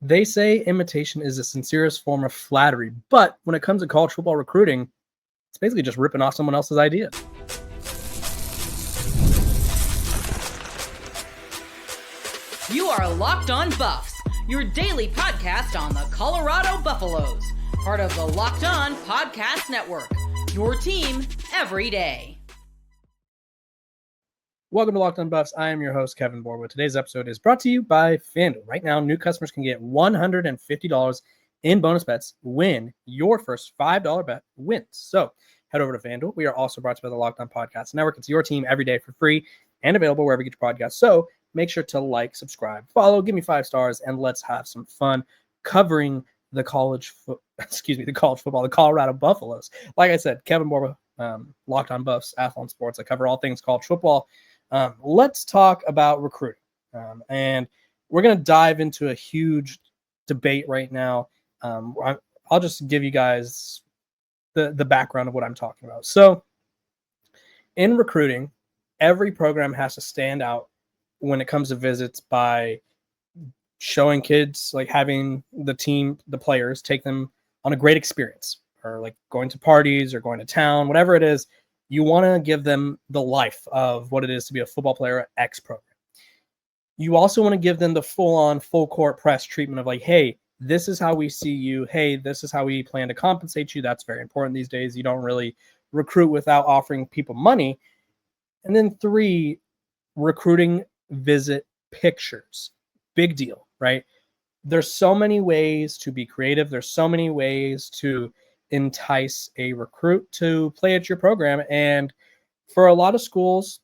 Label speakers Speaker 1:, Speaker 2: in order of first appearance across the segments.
Speaker 1: They say imitation is the sincerest form of flattery, but when it comes to college football recruiting, it's basically just ripping off someone else's idea.
Speaker 2: You are Locked On Buffs, your daily podcast on the Colorado Buffaloes, part of the Locked On Podcast Network, your team every day.
Speaker 1: Welcome to Locked On Buffs. I am your host, Kevin Borwood. Today's episode is brought to you by FanDuel. Right now, new customers can get $150 in bonus bets when your first $5 bet wins. So head over to FanDuel. We are also brought to you by the Locked On Podcast Network. It's your team every day for free and available wherever you get your podcasts. So make sure to like, subscribe, follow, give me 5 stars, and let's have some fun covering the college football, the Colorado Buffaloes. Like I said, Kevin Borwood, Locked On Buffs, Athlon Sports. I cover all things college football. Let's talk about recruiting. And we're going to dive into a huge debate right now. I'll just give you guys the background of what I'm talking about. So in recruiting, every program has to stand out when it comes to visits by showing kids, like having the team, the players take them on a great experience, or like going to parties or going to town, whatever it is. You want to give them the life of what it is to be a football player at X program. You also want to give them the full-on, full-court press treatment of like, hey, this is how we see you. Hey, this is how we plan to compensate you. That's very important these days. You don't really recruit without offering people money. And then 3, recruiting visit pictures. Big deal, right? There's so many ways to be creative. There's so many ways to entice a recruit to play at your program. And for a lot of schools,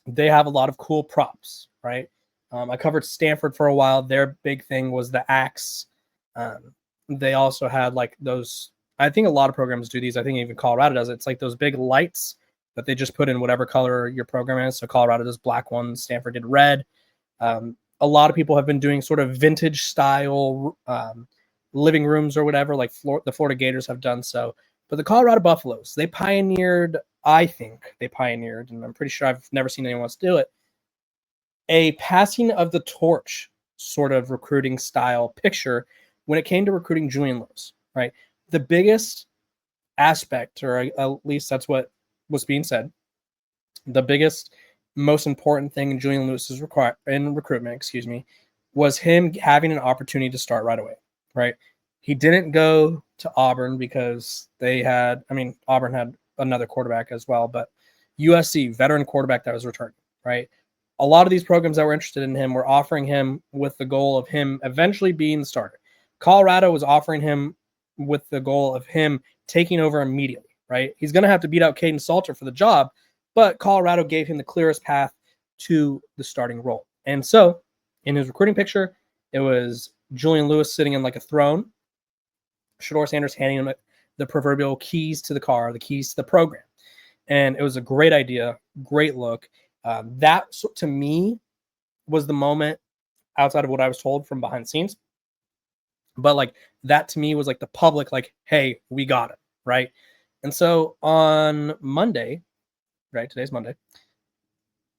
Speaker 1: they have a lot of cool props, right? I covered Stanford for a while. Their big thing was the axe. They also had like those, I think a lot of programs do these. I think even Colorado does it. It's like those big lights that they just put in whatever color your program is. So Colorado does black ones. Stanford did red. A lot of people have been doing sort of vintage style living rooms or whatever, like the Florida Gators have done so. But the Colorado Buffaloes, they pioneered, and I'm pretty sure I've never seen anyone else do it, a passing of the torch sort of recruiting style picture when it came to recruiting Julian Lewis, right? The biggest aspect, or at least that's what was being said, the biggest, most important thing in Julian Lewis's recruitment, was him having an opportunity to start right away. Right. He didn't go to Auburn because Auburn had another quarterback as well, but USC, veteran quarterback that was returning, right? A lot of these programs that were interested in him were offering him with the goal of him eventually being the starter. Colorado was offering him with the goal of him taking over immediately, right? He's going to have to beat out Caden Salter for the job, but Colorado gave him the clearest path to the starting role. And so in his recruiting picture, it was Julian Lewis sitting in like a throne, Shedeur Sanders handing him the proverbial keys to the car, the keys to the program. And it was a great idea, great look. That, to me, was the moment outside of what I was told from behind the scenes. But like that to me was like the public, like, hey, we got it, right? And so on Monday, right, today's Monday,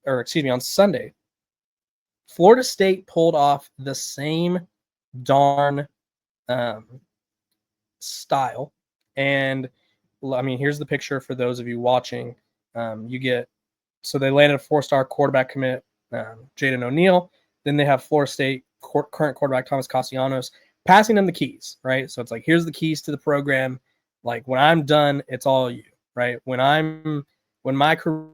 Speaker 1: on Sunday, Florida State pulled off the same darn style. And I mean, here's the picture for those of you watching. So they landed a 4-star quarterback commit, Jaden O'Neal. Then they have Florida State current quarterback Thomas Castellanos passing them the keys, right? So it's like, here's the keys to the program. Like, when I'm done, it's all you, right? When my career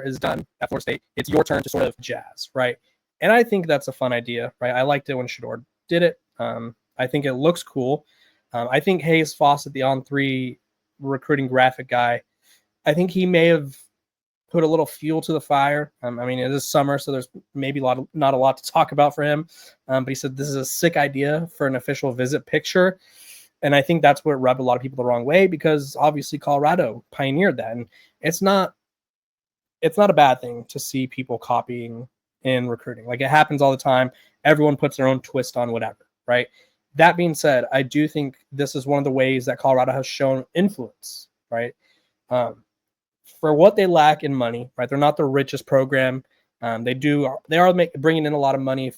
Speaker 1: is done at Florida State, it's your turn to sort of jazz, right? And I think that's a fun idea, right? I liked it when Shedeur did it. I think it looks cool. I think Hayes Fawcett, the On3 recruiting graphic guy, I think he may have put a little fuel to the fire. I mean, it is summer, so there's maybe not a lot to talk about for him. But he said this is a sick idea for an official visit picture. And I think that's what rubbed a lot of people the wrong way, because obviously Colorado pioneered that. And it's not a bad thing to see people copying in recruiting. Like, it happens all the time. Everyone puts their own twist on whatever, right? That being said, I do think this is one of the ways that Colorado has shown influence, right? for what they lack in money, right? They're not the richest program. They are bringing in a lot of money,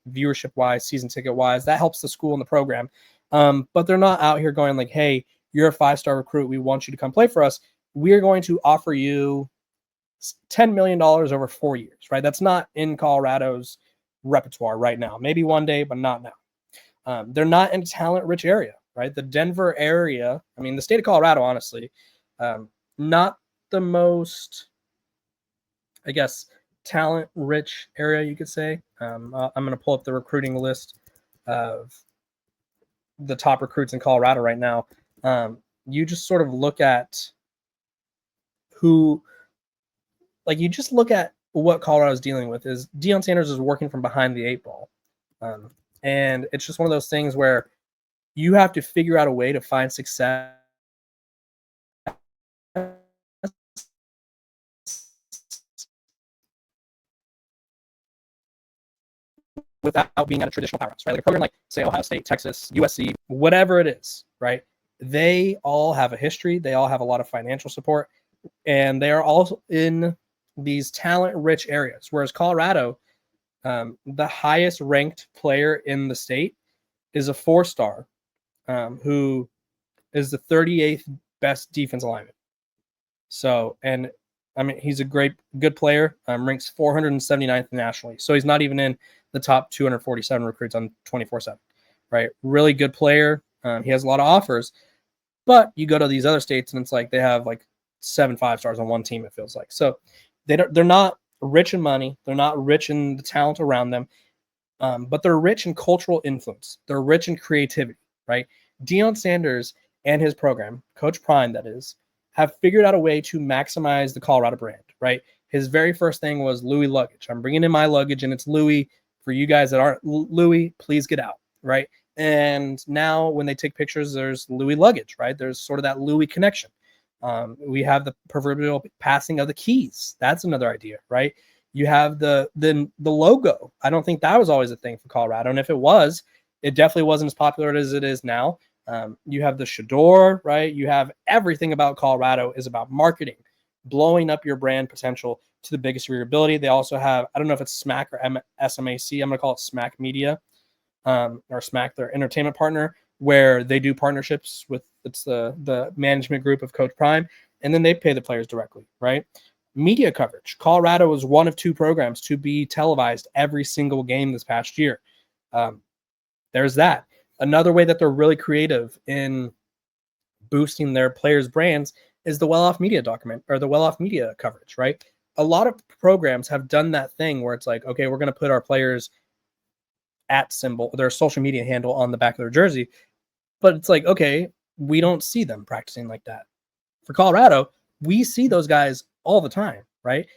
Speaker 1: viewership wise, season ticket wise. That helps the school and the program. But they're not out here going like, hey, you're a 5-star recruit. We want you to come play for us. We're going to offer you $10 million over 4 years, right? That's not in Colorado's repertoire right now. Maybe one day, but not now. They're not in a talent-rich area, right? The Denver area, I mean, the state of Colorado, honestly, not the most, I guess, talent-rich area, you could say. I'm going to pull up the recruiting list of the top recruits in Colorado right now. You just sort of look at you just look at what Colorado is dealing with. Is Deion Sanders is working from behind the 8 ball. And it's just one of those things where you have to figure out a way to find success without being at a traditional powerhouse, right? Like a program like, say, Ohio State, Texas, USC, whatever it is, right? They all have a history. They all have a lot of financial support, and they are all in these talent-rich areas. Whereas Colorado, the highest ranked player in the state is a 4-star who is the 38th best defensive lineman. So, and I mean, he's a good player, ranks 479th nationally. So he's not even in the top 247 recruits on 24/7, right? Really good player. He has a lot of offers, but you go to these other states and it's like they have like 7 5-stars on one team, it feels like. So they're not rich in money. They're not rich in the talent around them, but they're rich in cultural influence. They're rich in creativity, right? Deion Sanders and his program, Coach Prime, that is, have figured out a way to maximize the Colorado brand, right? His very first thing was Louis luggage. I'm bringing in my luggage, and it's Louis. For you guys that aren't Louis, please get out, right? And now when they take pictures, there's Louis luggage, right? There's sort of that Louis connection. We have the proverbial passing of the keys. That's another idea, right? You have the logo. I don't think that was always a thing for Colorado, and if it was, it definitely wasn't as popular as it is now. You have the Shador, right? You have everything about Colorado is about marketing, blowing up your brand potential to the biggest of your ability. They also have, I don't know if it's SMAC or SMAC. I'm going to call it SMAC Media, or SMAC, their entertainment partner, where they do partnerships with the management group of Coach Prime, and then they pay the players directly, right? Media coverage. Colorado was one of 2 programs to be televised every single game this past year. There's that. Another way that they're really creative in boosting their players' brands is the well-off media document, or the well-off media coverage, right? A lot of programs have done that thing where it's like, okay, we're going to put our players at symbol, their social media handle on the back of their jersey. But it's like, okay, we don't see them practicing like that. For Colorado, we see those guys all the time, right?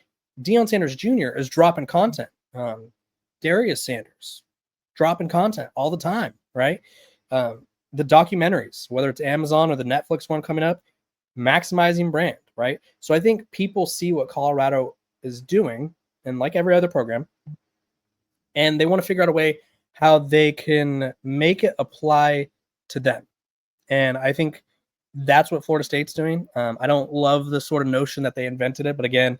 Speaker 1: Deion Sanders Jr. is dropping content. Darius Sanders dropping content all the time, right? The documentaries, whether it's Amazon or the Netflix one coming up, maximizing brand, right? So I think people see what Colorado is doing, and like every other program, and they want to figure out a way how they can make it apply to them. And I think that's what Florida State's doing. I don't love the sort of notion that they invented it, but again,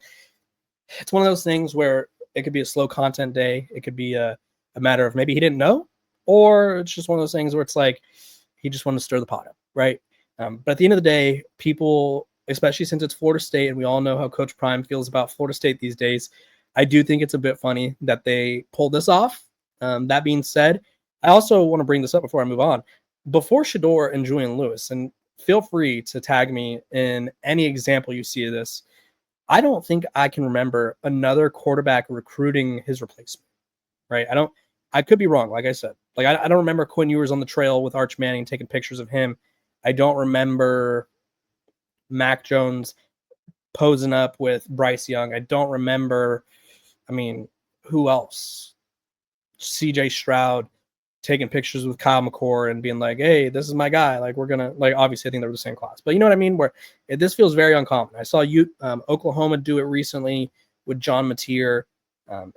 Speaker 1: it's one of those things where it could be a slow content day. It could be a matter of maybe he didn't know, or it's just one of those things where it's like he just wanted to stir the pot up, right? But at the end of the day, people, especially since it's Florida State, and we all know how Coach Prime feels about Florida State these days, I do think it's a bit funny that they pulled this off. That being said, I also want to bring this up before I move on. Before Shador and Julian Lewis, and feel free to tag me in any example you see of this, I don't think I can remember another quarterback recruiting his replacement, right? I could be wrong, like I said. Like I don't remember Quinn Ewers on the trail with Arch Manning taking pictures of him. I don't remember Mac Jones posing up with Bryce Young. I don't remember, who else? CJ Stroud taking pictures with Kyle McCord and being like, hey, this is my guy. Like, we're going to, like, obviously I think they were the same class, but you know what I mean? Where this feels very uncommon. I saw Oklahoma do it recently with John Mateer,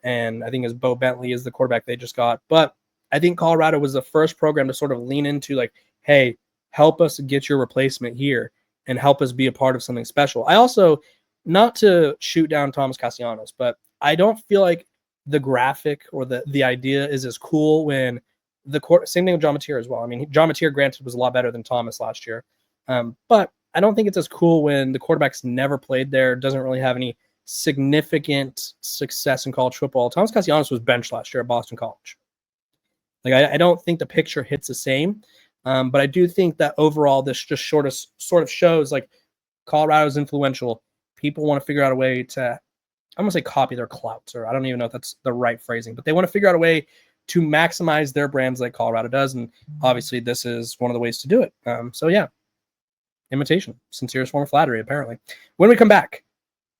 Speaker 1: and I think as Bo Bentley is the quarterback they just got. But I think Colorado was the first program to sort of lean into like, hey, help us get your replacement here and help us be a part of something special. I also not to shoot down Thomas Castellanos, but I don't feel like the graphic or the idea is as cool when the court. Same thing with John Mateer as well. I mean, John Mateer, granted, was a lot better than Thomas last year, but I don't think it's as cool when the quarterback's never played there, doesn't really have any significant success in college football. Thomas Castellanos was benched last year at Boston College. Like, I don't think the picture hits the same, but I do think that overall this just sort of shows like Colorado's influential. People want to figure out a way to, I'm going to say copy their clout, or I don't even know if that's the right phrasing, but they want to figure out a way to maximize their brands like Colorado does, and obviously this is one of the ways to do it. So yeah, imitation, sincerest form of flattery, apparently. When we come back,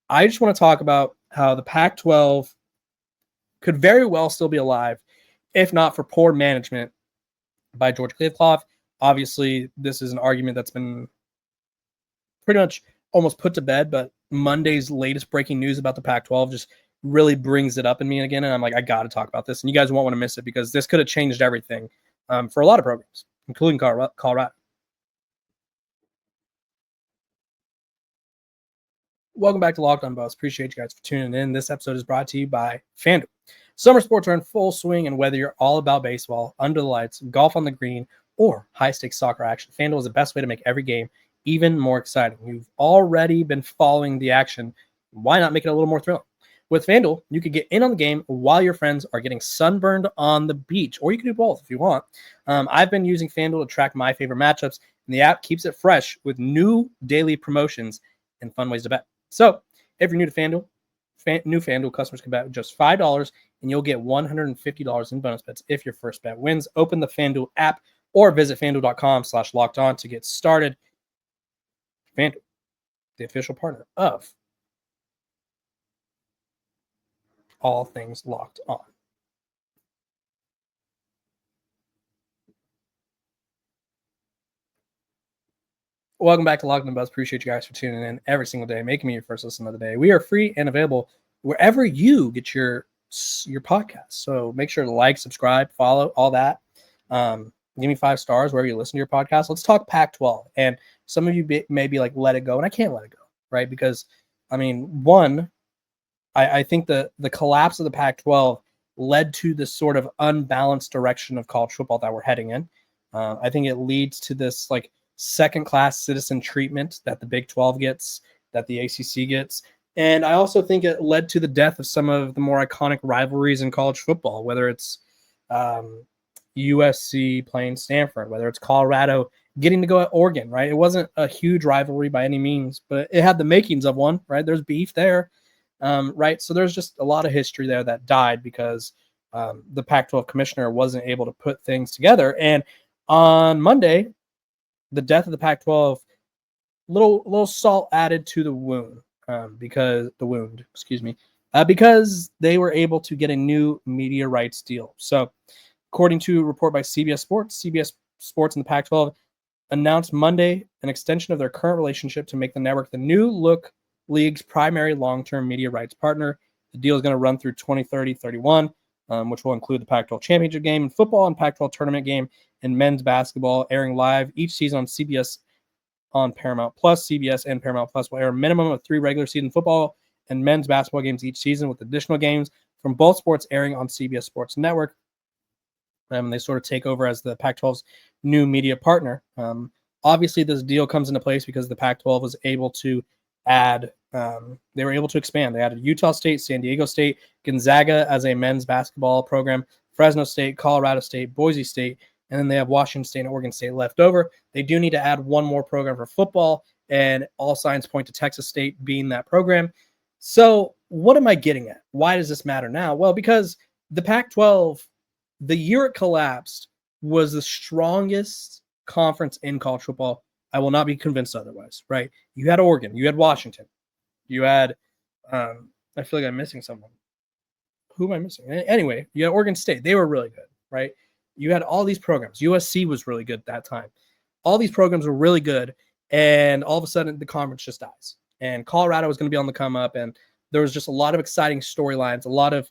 Speaker 1: I just want to talk about how the Pac-12 could very well still be alive if not for poor management by George Kliavkoff. Obviously, this is an argument that's been pretty much almost put to bed, but Monday's latest breaking news about the Pac-12 just really brings it up in me again, and I'm like, I got to talk about this, and you guys won't want to miss it because this could have changed everything for a lot of programs, including Colorado. Welcome back to Locked On Buffs. Appreciate you guys for tuning in. This episode is brought to you by FanDuel. Summer sports are in full swing, and whether you're all about baseball, under the lights, golf on the green, or high-stakes soccer action, FanDuel is the best way to make every game even more exciting. You've already been following the action. Why not make it a little more thrilling? With FanDuel, you could get in on the game while your friends are getting sunburned on the beach, or you can do both if you want. I've been using FanDuel to track my favorite matchups, and the app keeps it fresh with new daily promotions and fun ways to bet. So if you're new to FanDuel, new FanDuel customers can bet with just $5, and you'll get $150 in bonus bets if your first bet wins. Open the FanDuel app or visit FanDuel.com/lockedon to get started. FanDuel, the official partner of all things Locked On. Welcome back to Locked On Buzz. Appreciate you guys for tuning in every single day, making me your first listen of the day. We are free and available wherever you get your podcast. So make sure to like, subscribe, follow, all that. Give me 5 stars wherever you listen to your podcast. Let's talk Pac-12. And some of you may be like, let it go. And I can't let it go, right? Because, I mean, one, I think the collapse of the Pac-12 led to this sort of unbalanced direction of college football that we're heading in. I think it leads to this like second-class citizen treatment that the Big 12 gets, that the ACC gets. And I also think it led to the death of some of the more iconic rivalries in college football, whether it's USC playing Stanford, whether it's Colorado getting to go at Oregon, right? It wasn't a huge rivalry by any means, but it had the makings of one, right? There's beef there, right? So there's just a lot of history there that died because the Pac-12 commissioner wasn't able to put things together. And on Monday, the death of the Pac-12, little salt added to the wound, because they were able to get a new media rights deal. So according to a report by CBS Sports and the Pac-12 announced Monday an extension of their current relationship to make the network the new look league's primary long-term media rights partner. The deal is going to run through 2030-31, which will include the Pac-12 championship game in football and Pac-12 tournament game and men's basketball airing live each season on CBS on Paramount Plus. CBS and Paramount Plus will air a minimum of 3 regular season football and men's basketball games each season, with additional games from both sports airing on CBS Sports Network. They sort of take over as the Pac-12's new media partner. Obviously, this deal comes into place because the Pac-12 was able to add, they were able to expand. They added Utah State, San Diego State, Gonzaga as a men's basketball program, Fresno State, Colorado State, Boise State, and then they have Washington State and Oregon State left over. They do need to add one more program for football, and all signs point to Texas State being that program. So what am I getting at? Why does this matter now? Well, because the Pac-12, the year it collapsed, was the strongest conference in college football. I will not be convinced otherwise, right? You had Oregon, you had Washington, you had, I feel like I'm missing someone. Who am I missing? Anyway, you had Oregon State. They were really good, right? You had all these programs. USC was really good at that time. All these programs were really good, and all of a sudden the conference just dies. And Colorado was going to be on the come up, and there was just a lot of exciting storylines, a lot of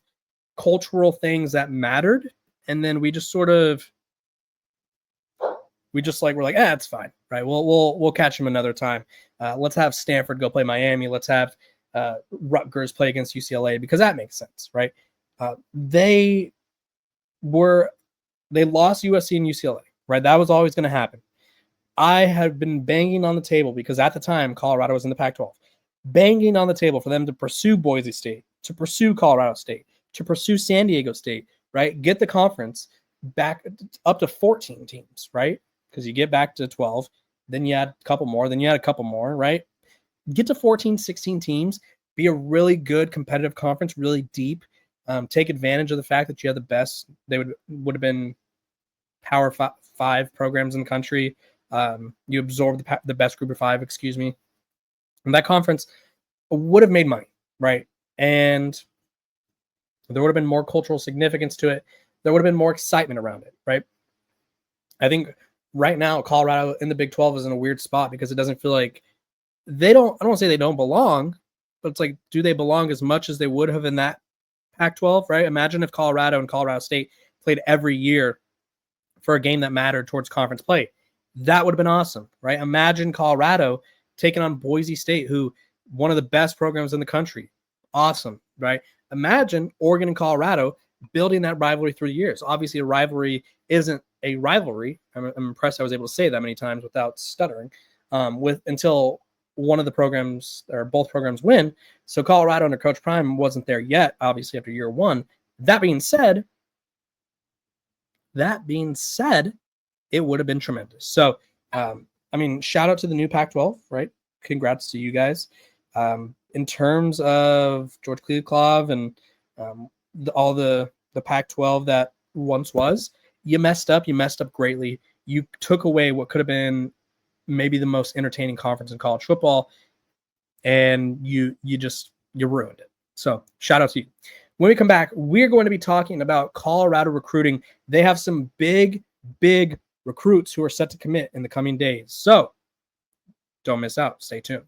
Speaker 1: cultural things that mattered. And then we just we're like, it's fine, right? We'll catch them another time. Let's have Stanford go play Miami. Let's have Rutgers play against UCLA, because that makes sense, right? They lost USC and UCLA, right? That was always going to happen. I have been banging on the table, because at the time Colorado was in the Pac-12, banging on the table for them to pursue Boise State, to pursue Colorado State, to pursue San Diego State, right? Get the conference back up to 14 teams, right? Because you get back to 12, then you add a couple more, then you add a couple more, right? Get to 14, 16 teams, be a really good competitive conference, really deep. Take advantage of the fact that you have the best. They would have been Power Five programs in the country. You absorb the best group of five, and that conference would have made money, right? And there would have been more cultural significance to it. There would have been more excitement around it, right? I think right now Colorado in the Big 12 is in a weird spot, because it doesn't feel like I don't want to say they don't belong, but it's like, do they belong as much as they would have in that Pac-12, right? Imagine if Colorado and Colorado State played every year for a game that mattered towards conference play. That would have been awesome, right? Imagine Colorado taking on Boise State, who one of the best programs in the country. Awesome, right? Imagine Oregon and Colorado building that rivalry through the years. Obviously, a rivalry isn't a rivalry. I'm impressed I was able to say that many times without stuttering, until one of the programs or both programs win. So Colorado under Coach Prime wasn't there yet, obviously, after year one. That being said, it would have been tremendous. So, shout out to the new Pac-12, right? Congrats to you guys. In terms of George Kliavkoff and all the Pac-12 that once was, you messed up greatly. You took away what could have been maybe the most entertaining conference in college football, and you ruined it. So shout out to you. When we come back, we're going to be talking about Colorado recruiting. They have some big recruits who are set to commit in the coming days. So don't miss out. Stay tuned.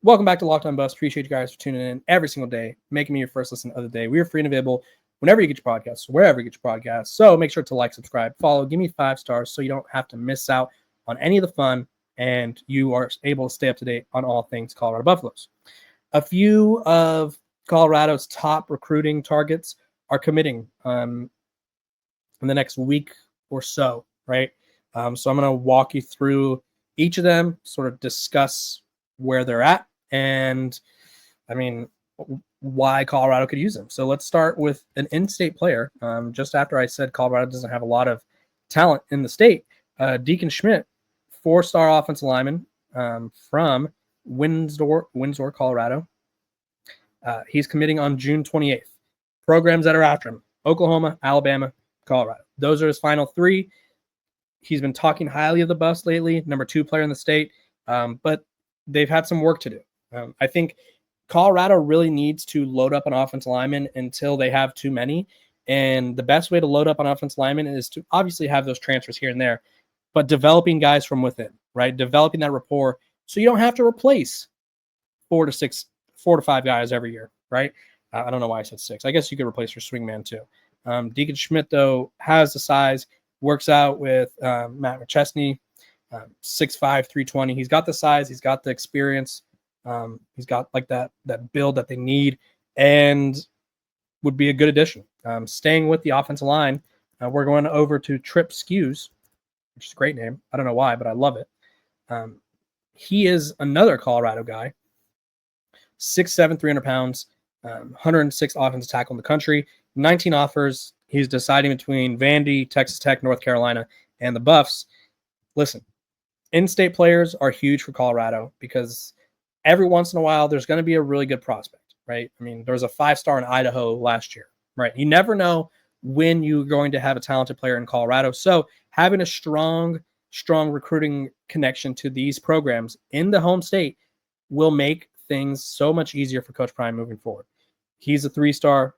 Speaker 1: Welcome back to Locked On Buffs. Appreciate you guys for tuning in every single day, making me your first listen of the day. We are free and available whenever you get your podcasts, wherever you get your podcasts. So make sure to like, subscribe, follow, give me 5 stars so you don't have to miss out on any of the fun, and you are able to stay up to date on all things Colorado Buffaloes. A few of Colorado's top recruiting targets are committing in the next week or so, right? So I'm going to walk you through each of them, sort of discuss where they're at, and why Colorado could use them. So let's start with an in-state player. Just after I said Colorado doesn't have a lot of talent in the state, Deacon Schmidt, 4-star offensive lineman from Windsor, Colorado. He's committing on June 28th. Programs that are after him: Oklahoma, Alabama, Colorado. Those are his final 3. He's been talking highly of the Buffs lately, number 2 player in the state, but they've had some work to do. I think Colorado really needs to load up an offensive lineman until they have too many. And the best way to load up an offensive lineman is to obviously have those transfers here and there, but developing guys from within, right? Developing that rapport so you don't have to replace 4 to 5 guys every year, right? I don't know why I said 6. I guess you could replace your swingman too. Deacon Schmidt, though, has the size, works out with Matt McChesney, 6'5", 320. He's got the size, he's got the experience, he's got like that build that they need, and would be a good addition. Staying with the offensive line, we're going over to Trip Skews, which is a great name. I don't know why, but I love it. He is another Colorado guy, 6'7", 300 pounds, 106 offensive tackle in the country, 19 offers. He's deciding between Vandy, Texas Tech, North Carolina, and the Buffs. Listen, in-state players are huge for Colorado because every once in a while there's going to be a really good prospect, right? There was a 5-star in Idaho last year, right? You never know when you're going to have a talented player in Colorado. So having a strong recruiting connection to these programs in the home state will make things so much easier for Coach Prime moving forward. He's a 3-star.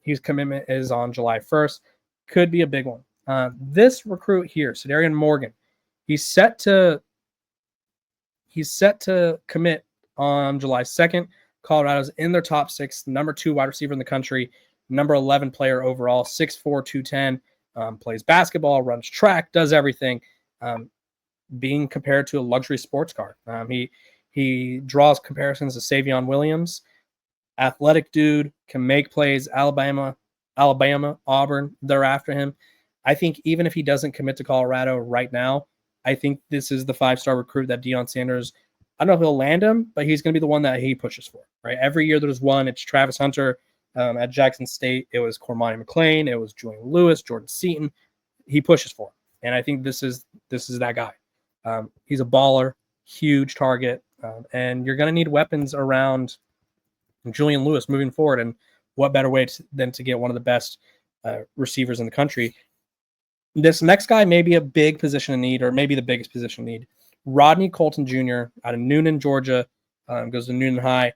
Speaker 1: His commitment is on July 1st. Could be a big one. This recruit here, Sedarian Morgan, he's set to commit on July 2nd. Colorado's in their top 6, number 2 wide receiver in the country, number 11 player overall, 6'4", 210, plays basketball, runs track, does everything. being compared to a luxury sports car. He draws comparisons to Savion Williams, athletic dude, can make plays. Alabama, Auburn, they're after him. I think even if he doesn't commit to Colorado right now, I think this is the 5-star recruit that Deion Sanders, I don't know if he'll land him, but he's going to be the one that he pushes for, right? Every year there's one. It's Travis Hunter at Jackson State. It was Cormani McClain. It was Julian Lewis, Jordan Seaton. He pushes for him. And I think this is that guy. He's a baller, huge target, and you're going to need weapons around Julian Lewis moving forward. And what better way than to get one of the best receivers in the country? This next guy may be a big position in need, or maybe the biggest position in need. Rodney Colton Jr. out of Noonan, Georgia, goes to Noonan High,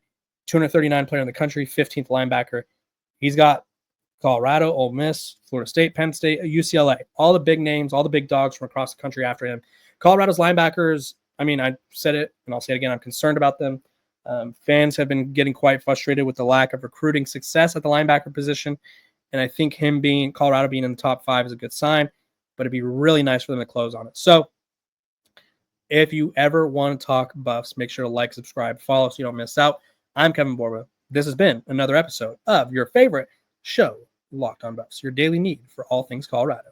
Speaker 1: 239 player in the country, 15th linebacker. He's got Colorado, Ole Miss, Florida State, Penn State, UCLA, all the big names, all the big dogs from across the country after him. Colorado's linebackers, I mean, I said it, and I'll say it again, I'm concerned about them. Fans have been getting quite frustrated with the lack of recruiting success at the linebacker position, and I think Colorado being in the top 5 is a good sign, but it'd be really nice for them to close on it. So if you ever want to talk Buffs, make sure to like, subscribe, follow so you don't miss out. I'm Kevin Borba. This has been another episode of your favorite show, Locked on Buffs, your daily need for all things Colorado.